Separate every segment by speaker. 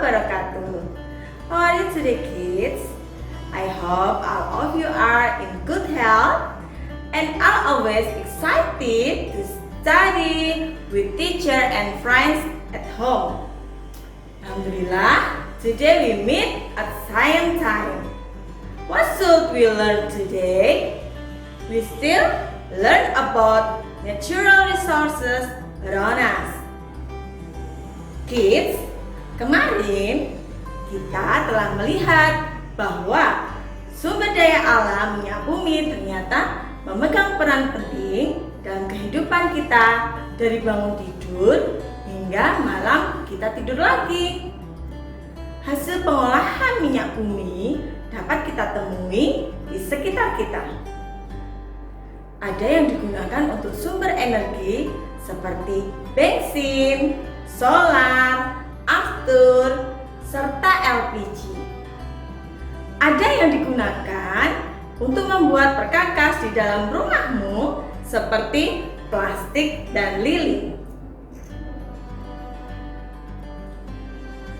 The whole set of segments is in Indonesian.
Speaker 1: wabarakatuh. How are you today, kids? I hope all of you are in good health and are always excited to study with teacher and friends at home. Alhamdulillah, today we meet at science time. What should we learn today? We still learn about natural resources around us. Kids, kemarin kita telah melihat bahwa sumber daya alam minyak bumi ternyata memegang peran penting dalam kehidupan kita dari bangun tidur hingga malam kita tidur lagi. Hasil pengolahan minyak bumi dapat kita temui di sekitar kita. Ada yang digunakan untuk sumber energi seperti bensin, solar, aftur, serta LPG. Ada yang digunakan untuk membuat perkakas di dalam rumahmu seperti plastik dan lilin.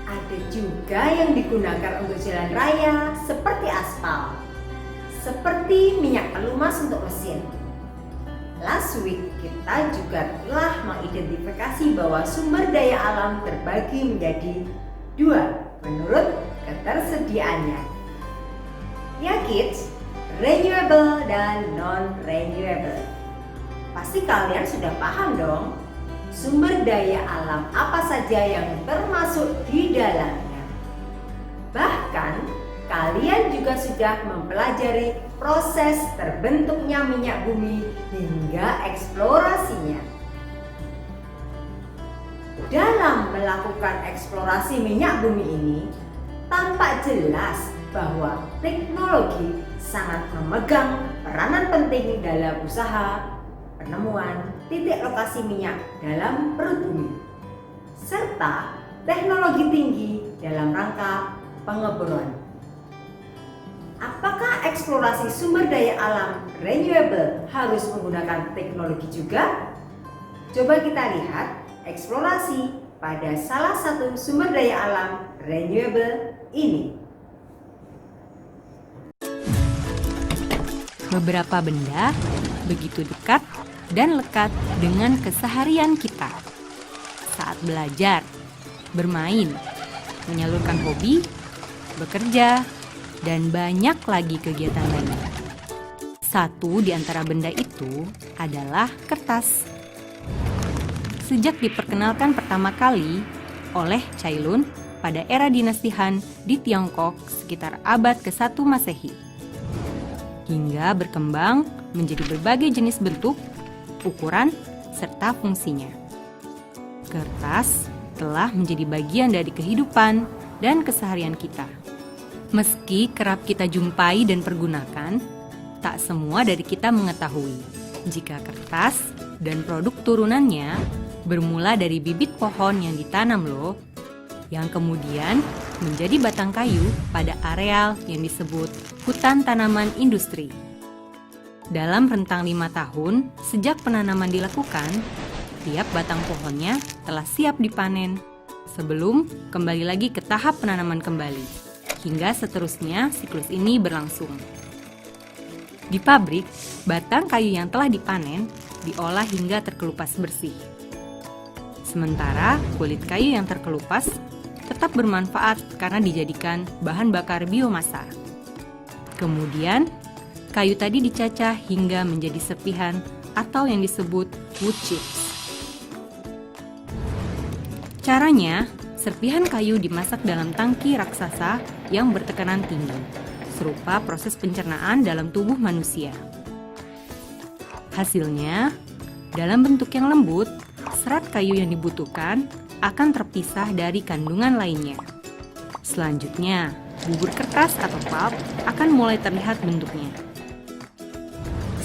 Speaker 2: Ada juga yang digunakan untuk jalan raya seperti aspal, seperti minyak pelumas untuk mesin. Last week kita juga telah mengidentifikasi bahwa sumber daya alam terbagi menjadi dua menurut ketersediaannya. Ya kids, renewable dan non-renewable. Pasti kalian sudah paham dong sumber daya alam apa saja yang termasuk di dalamnya. Bahkan kalian juga sudah mempelajari proses terbentuknya minyak bumi hingga eksplorasinya. Dalam melakukan eksplorasi minyak bumi ini, tampak jelas bahwa teknologi sangat memegang peranan penting dalam usaha penemuan titik lokasi minyak dalam perut bumi, serta teknologi tinggi dalam rangka pengeboran. Apakah eksplorasi sumber daya alam renewable harus menggunakan teknologi juga? Coba kita lihat eksplorasi pada salah satu sumber daya alam renewable ini.
Speaker 3: Beberapa benda begitu dekat dan lekat dengan keseharian kita. Saat belajar, bermain, menyalurkan hobi, bekerja, dan banyak lagi kegiatan lainnya. Satu di antara benda itu adalah kertas. Sejak diperkenalkan pertama kali oleh Cailun pada era dinasti Han di Tiongkok sekitar abad ke-1 Masehi, hingga berkembang menjadi berbagai jenis bentuk, ukuran, serta fungsinya. Kertas telah menjadi bagian dari kehidupan dan keseharian kita. Meski kerap kita jumpai dan pergunakan, tak semua dari kita mengetahui jika kertas dan produk turunannya bermula dari bibit pohon yang ditanam loh, yang kemudian menjadi batang kayu pada areal yang disebut hutan tanaman industri. Dalam rentang 5 tahun sejak penanaman dilakukan, tiap batang pohonnya telah siap dipanen sebelum kembali lagi ke tahap penanaman kembali, hingga seterusnya siklus ini berlangsung. Di pabrik, batang kayu yang telah dipanen diolah hingga terkelupas bersih. Sementara kulit kayu yang terkelupas tetap bermanfaat karena dijadikan bahan bakar biomasa. Kemudian, kayu tadi dicacah hingga menjadi serpihan atau yang disebut wood chips. Caranya, serpihan kayu dimasak dalam tangki raksasa yang bertekanan tinggi, serupa proses pencernaan dalam tubuh manusia. Hasilnya, dalam bentuk yang lembut, serat kayu yang dibutuhkan akan terpisah dari kandungan lainnya. Selanjutnya, bubur kertas atau pulp akan mulai terlihat bentuknya.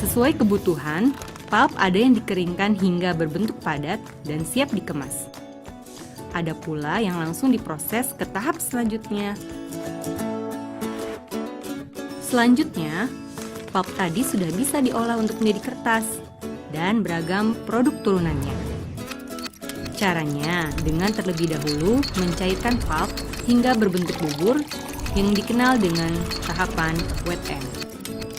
Speaker 3: Sesuai kebutuhan, pulp ada yang dikeringkan hingga berbentuk padat dan siap dikemas. Ada pula yang langsung diproses ke tahap selanjutnya. Selanjutnya, pulp tadi sudah bisa diolah untuk menjadi kertas dan beragam produk turunannya. Caranya dengan terlebih dahulu mencairkan pulp hingga berbentuk bubur yang dikenal dengan tahapan wet end.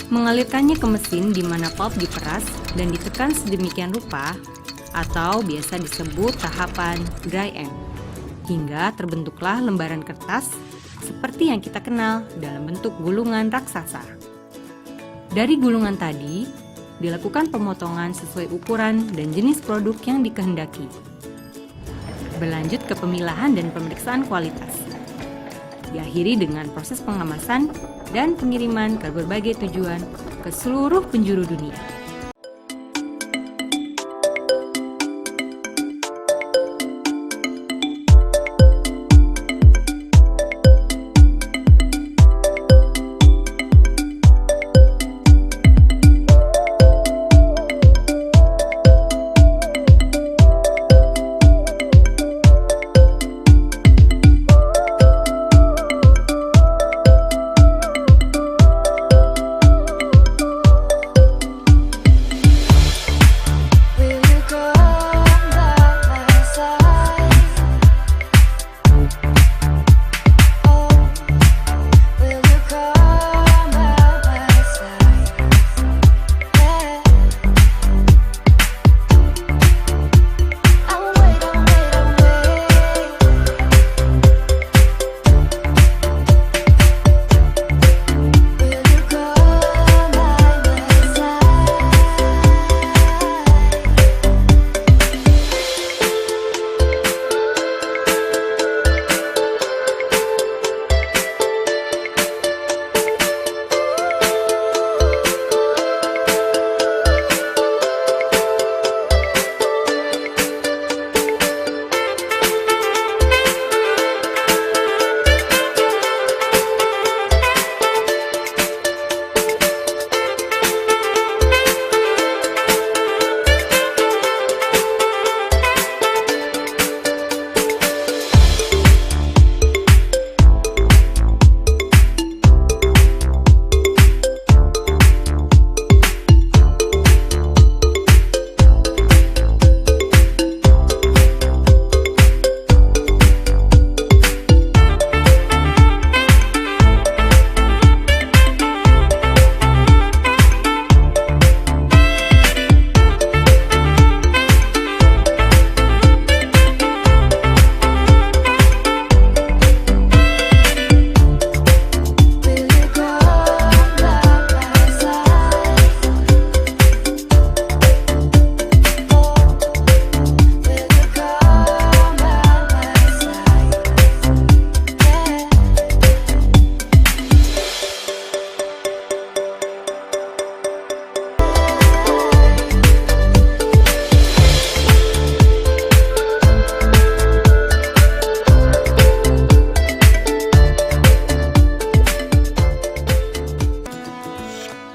Speaker 3: Mengalirkannya ke mesin di mana pulp diperas dan ditekan sedemikian rupa atau biasa disebut tahapan dry end, hingga terbentuklah lembaran kertas seperti yang kita kenal dalam bentuk gulungan raksasa. Dari gulungan tadi, dilakukan pemotongan sesuai ukuran dan jenis produk yang dikehendaki. Berlanjut ke pemilahan dan pemeriksaan kualitas. Diakhiri dengan proses pengemasan dan pengiriman ke berbagai tujuan ke seluruh penjuru dunia.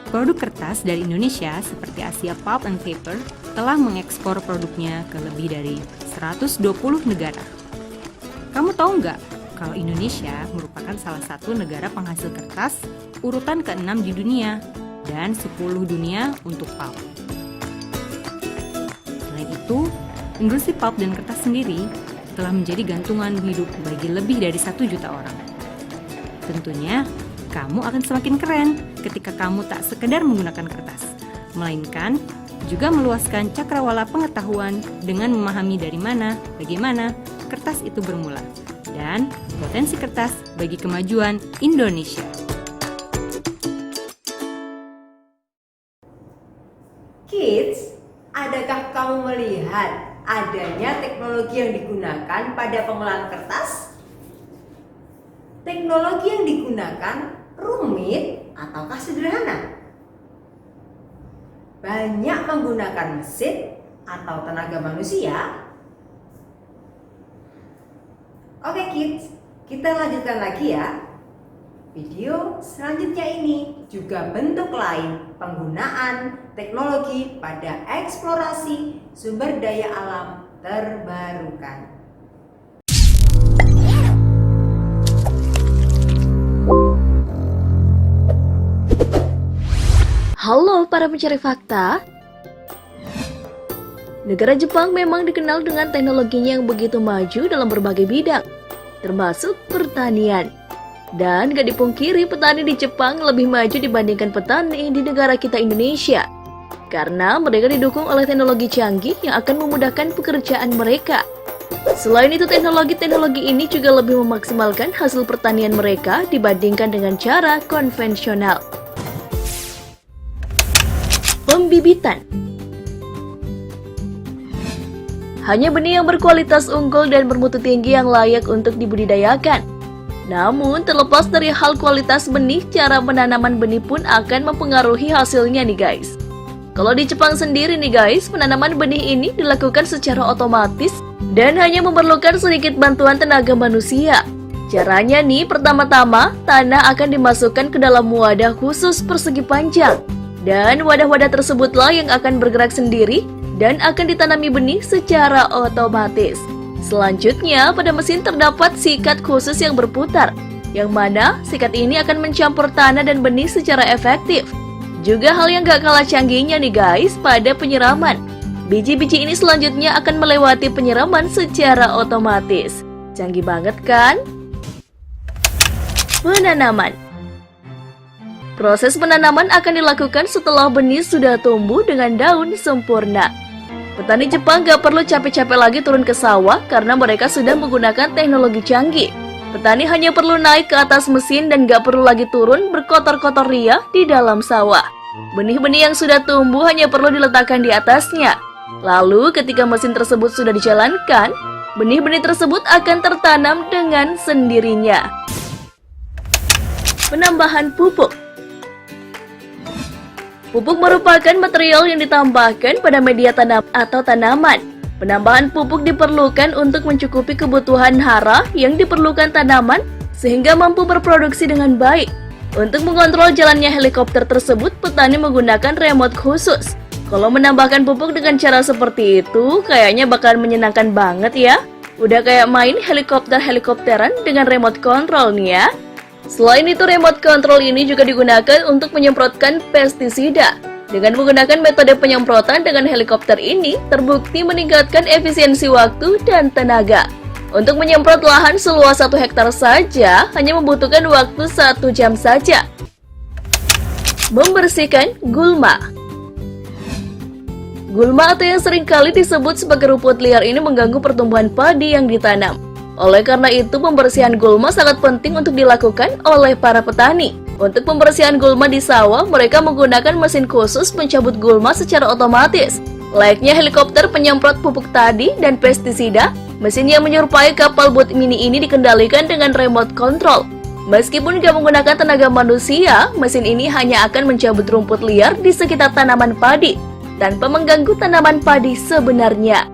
Speaker 3: Produk kertas dari Indonesia seperti Asia Pulp and Paper telah mengekspor produknya ke lebih dari 120 negara. Kamu tahu nggak kalau Indonesia merupakan salah satu negara penghasil kertas urutan ke-6 di dunia dan 10 dunia untuk pulp. Selain itu, industri pulp dan kertas sendiri telah menjadi gantungan hidup bagi lebih dari 1 juta orang. Tentunya, kamu akan semakin keren ketika kamu tak sekedar menggunakan kertas, melainkan juga meluaskan cakrawala pengetahuan dengan memahami dari mana, bagaimana kertas itu bermula, dan potensi kertas bagi kemajuan Indonesia.
Speaker 2: Kids, adakah kamu melihat adanya teknologi yang digunakan pada pengolahan kertas? Teknologi yang digunakan rumit ataukah sederhana? Banyak menggunakan mesin atau tenaga manusia? Oke kids, kita lanjutkan lagi ya. Video selanjutnya ini juga bentuk lain penggunaan teknologi pada eksplorasi sumber daya alam terbarukan.
Speaker 4: Halo para pencari fakta. Negara Jepang memang dikenal dengan teknologinya yang begitu maju dalam berbagai bidang. termasuk pertanian. Dan gak dipungkiri petani di Jepang lebih maju dibandingkan petani di negara kita Indonesia. Karena mereka didukung oleh teknologi canggih yang akan memudahkan pekerjaan mereka. Selain itu, teknologi-teknologi ini juga lebih memaksimalkan hasil pertanian mereka dibandingkan dengan cara konvensional. Pembibitan. Hanya benih yang berkualitas unggul dan bermutu tinggi yang layak untuk dibudidayakan. Namun, terlepas dari hal kualitas benih, cara penanaman benih pun akan mempengaruhi hasilnya nih guys. Kalau di Jepang sendiri nih guys, penanaman benih ini dilakukan secara otomatis dan hanya memerlukan sedikit bantuan tenaga manusia. Caranya nih, pertama-tama tanah akan dimasukkan ke dalam wadah khusus persegi panjang. Dan wadah-wadah tersebutlah yang akan bergerak sendiri dan akan ditanami benih secara otomatis. Selanjutnya, pada mesin terdapat sikat khusus yang berputar, yang mana sikat ini akan mencampur tanah dan benih secara efektif. Juga hal yang gak kalah canggihnya nih guys, pada penyiraman. Biji-biji ini selanjutnya akan melewati penyiraman secara otomatis. Canggih banget kan? Penanaman. Proses penanaman akan dilakukan setelah benih sudah tumbuh dengan daun sempurna. Petani Jepang gak perlu capek-capek lagi turun ke sawah karena mereka sudah menggunakan teknologi canggih. Petani hanya perlu naik ke atas mesin dan gak perlu lagi turun berkotor-kotor ria di dalam sawah. Benih-benih yang sudah tumbuh hanya perlu diletakkan di atasnya. Lalu ketika mesin tersebut sudah dijalankan, benih-benih tersebut akan tertanam dengan sendirinya. Penambahan pupuk. Pupuk merupakan material yang ditambahkan pada media tanam atau tanaman. Penambahan pupuk diperlukan untuk mencukupi kebutuhan hara yang diperlukan tanaman sehingga mampu berproduksi dengan baik. Untuk mengontrol jalannya helikopter tersebut, petani menggunakan remote khusus. Kalau menambahkan pupuk dengan cara seperti itu, kayaknya bakalan menyenangkan banget ya. Udah kayak main helikopter-helikopteran dengan remote control nih ya. Selain itu, remote control ini juga digunakan untuk menyemprotkan pestisida. Dengan menggunakan metode penyemprotan dengan helikopter ini, terbukti meningkatkan efisiensi waktu dan tenaga. Untuk menyemprot lahan seluas 1 hektar saja, hanya membutuhkan waktu 1 jam saja. Membersihkan gulma. Gulma atau yang seringkali disebut sebagai rumput liar ini mengganggu pertumbuhan padi yang ditanam. Oleh karena itu, pembersihan gulma sangat penting untuk dilakukan oleh para petani. Untuk pembersihan gulma di sawah, mereka menggunakan mesin khusus mencabut gulma secara otomatis. Layaknya helikopter penyemprot pupuk tadi dan pestisida, mesin yang menyerupai kapal boat mini ini dikendalikan dengan remote control. Meskipun tidak menggunakan tenaga manusia, mesin ini hanya akan mencabut rumput liar di sekitar tanaman padi, tanpa mengganggu tanaman padi sebenarnya.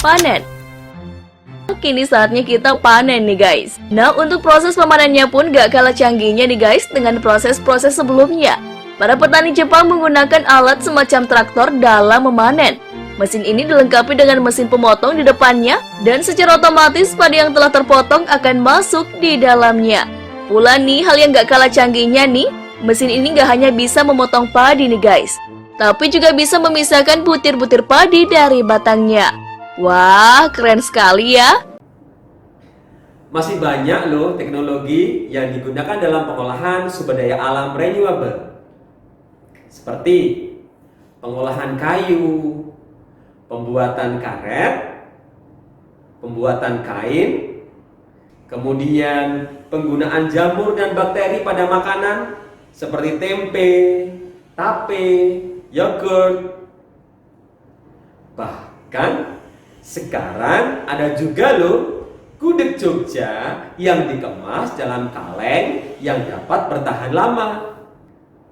Speaker 4: Panen. Kini saatnya kita panen nih guys. Nah, untuk proses pemanennya pun gak kalah canggihnya nih guys dengan proses-proses sebelumnya. Para petani Jepang menggunakan alat semacam traktor dalam memanen. Mesin ini dilengkapi dengan mesin pemotong di depannya dan secara otomatis padi yang telah terpotong akan masuk di dalamnya. Pula nih, hal yang gak kalah canggihnya nih, mesin ini gak hanya bisa memotong padi nih guys, tapi juga bisa memisahkan butir-butir padi dari batangnya. Wah, keren sekali ya.
Speaker 5: Masih banyak loh teknologi yang digunakan dalam pengolahan sumber daya alam renewable. Seperti pengolahan kayu, pembuatan karet, pembuatan kain, kemudian penggunaan jamur dan bakteri pada makanan seperti tempe, tape, yogurt. Bahkan sekarang ada juga loh gudeg Jogja yang dikemas dalam kaleng yang dapat bertahan lama,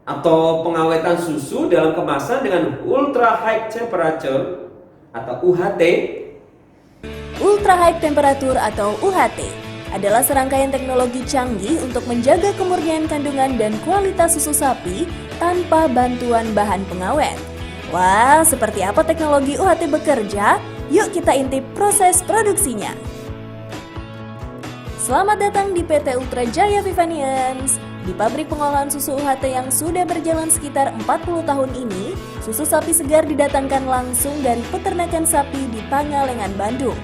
Speaker 5: atau pengawetan susu dalam kemasan dengan ultra high temperature atau UHT.
Speaker 6: Ultra High Temperature atau UHT adalah serangkaian teknologi canggih untuk menjaga kemurnian kandungan dan kualitas susu sapi tanpa bantuan bahan pengawet. Wah, seperti apa teknologi UHT bekerja? Yuk kita intip proses produksinya. Selamat datang di PT Ultra Jaya Vivanians. Di pabrik pengolahan susu UHT yang sudah berjalan sekitar 40 tahun ini, susu sapi segar didatangkan langsung dari peternakan sapi di Pangalengan, Bandung.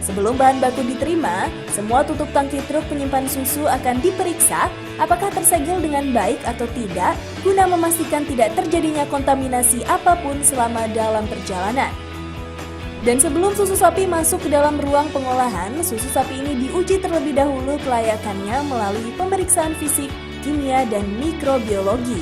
Speaker 6: Sebelum bahan baku diterima, semua tutup tangki truk penyimpan susu akan diperiksa apakah tersegel dengan baik atau tidak guna memastikan tidak terjadinya kontaminasi apapun selama dalam perjalanan. Dan sebelum susu sapi masuk ke dalam ruang pengolahan, susu sapi ini diuji terlebih dahulu kelayakannya melalui pemeriksaan fisik, kimia, dan mikrobiologi.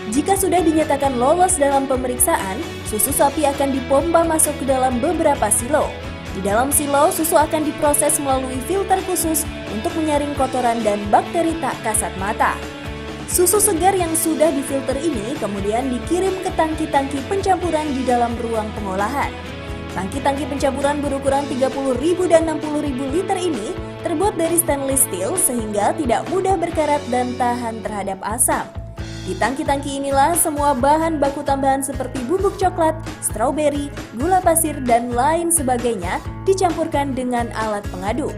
Speaker 6: Jika sudah dinyatakan lolos dalam pemeriksaan, susu sapi akan dipompa masuk ke dalam beberapa silo. Di dalam silo, susu akan diproses melalui filter khusus untuk menyaring kotoran dan bakteri tak kasat mata. Susu segar yang sudah difilter ini kemudian dikirim ke tangki-tangki pencampuran di dalam ruang pengolahan. Tangki-tangki pencampuran berukuran 30.000 dan 60.000 liter ini terbuat dari stainless steel sehingga tidak mudah berkarat dan tahan terhadap asam. Di tangki-tangki inilah semua bahan baku tambahan seperti bubuk coklat, stroberi, gula pasir, dan lain sebagainya dicampurkan dengan alat pengaduk.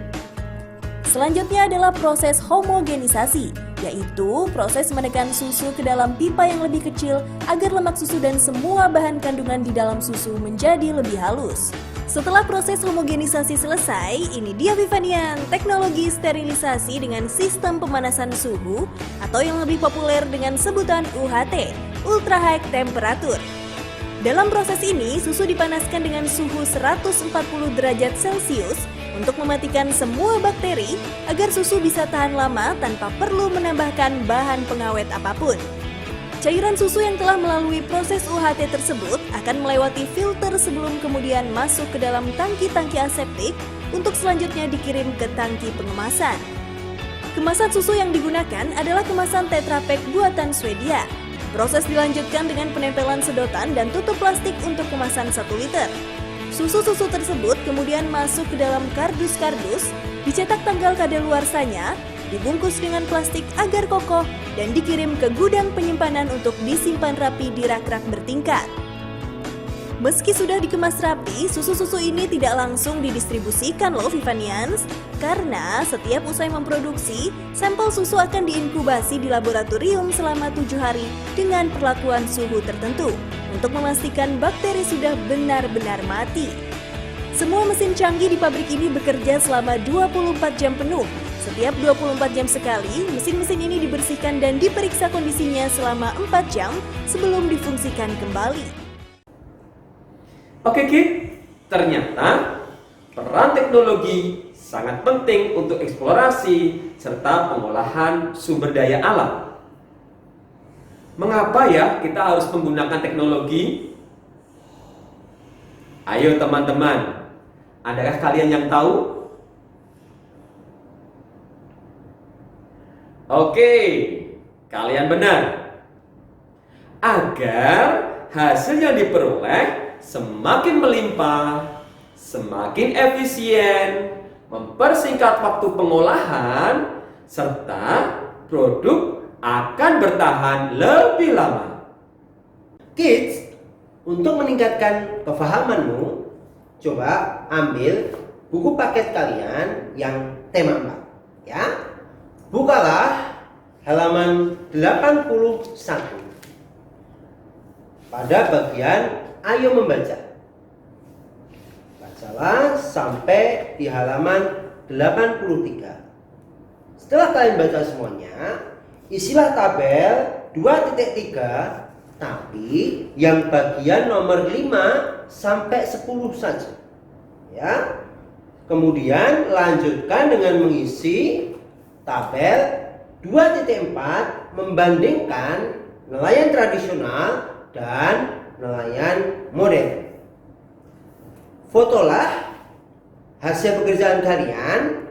Speaker 6: Selanjutnya adalah proses homogenisasi, yaitu proses menekan susu ke dalam pipa yang lebih kecil agar lemak susu dan semua bahan kandungan di dalam susu menjadi lebih halus. Setelah proses homogenisasi selesai, ini dia Vivanian, teknologi sterilisasi dengan sistem pemanasan suhu atau yang lebih populer dengan sebutan UHT, Ultra High Temperature. Dalam proses ini, susu dipanaskan dengan suhu 140 derajat Celcius untuk mematikan semua bakteri agar susu bisa tahan lama tanpa perlu menambahkan bahan pengawet apapun. Cairan susu yang telah melalui proses UHT tersebut akan melewati filter sebelum kemudian masuk ke dalam tangki-tangki aseptik untuk selanjutnya dikirim ke tangki pengemasan. Kemasan susu yang digunakan adalah kemasan Tetra Pak buatan Swedia. Proses dilanjutkan dengan penempelan sedotan dan tutup plastik untuk kemasan 1 liter. Susu-susu tersebut kemudian masuk ke dalam kardus-kardus, dicetak tanggal kadaluarsanya, dibungkus dengan plastik agar kokoh, dan dikirim ke gudang penyimpanan untuk disimpan rapi di rak-rak bertingkat. Meski sudah dikemas rapi, susu-susu ini tidak langsung didistribusikan loh Vivanians, karena setiap usai memproduksi, sampel susu akan diinkubasi di laboratorium selama 7 hari dengan perlakuan suhu tertentu untuk memastikan bakteri sudah benar-benar mati. Semua mesin canggih di pabrik ini bekerja selama 24 jam penuh. Setiap 24 jam sekali, mesin-mesin ini dibersihkan dan diperiksa kondisinya selama 4 jam sebelum difungsikan kembali.
Speaker 5: Oke Ki, ternyata peran teknologi sangat penting untuk eksplorasi serta pengolahan sumber daya alam. Mengapa ya kita harus menggunakan teknologi? Ayo teman-teman, adakah kalian yang tahu? Oke, kalian benar. Agar hasil yang diperoleh semakin melimpah, semakin efisien, mempersingkat waktu pengolahan, serta produk akan bertahan lebih lama.
Speaker 7: Kids, untuk meningkatkan kefahamanmu, coba ambil buku paket kalian yang tema 4, ya. Bukalah halaman 81 pada bagian Ayo Membaca. Bacalah sampai di halaman 83. Setelah kalian baca semuanya, isilah tabel 2.3 tapi yang bagian nomor 5 sampai 10 saja. Ya. Kemudian lanjutkan dengan mengisi tabel 2.4 membandingkan nelayan tradisional dan nelayan modern. Fotolah hasil pekerjaan kalian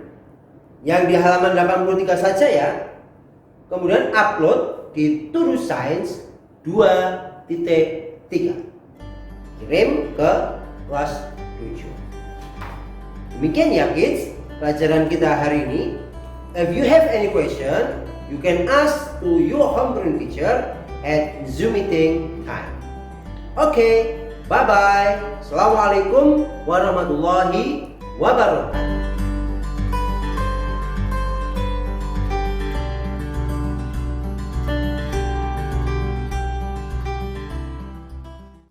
Speaker 7: yang di halaman 83 saja ya. Kemudian upload di To Do Science 2.3. Kirim ke kelas 7. Demikian ya kids, pelajaran kita hari ini. If you have any question, you can ask to your homeroom teacher at Zoom meeting time. Okay, bye-bye. Assalamualaikum warahmatullahi wabarakatuh.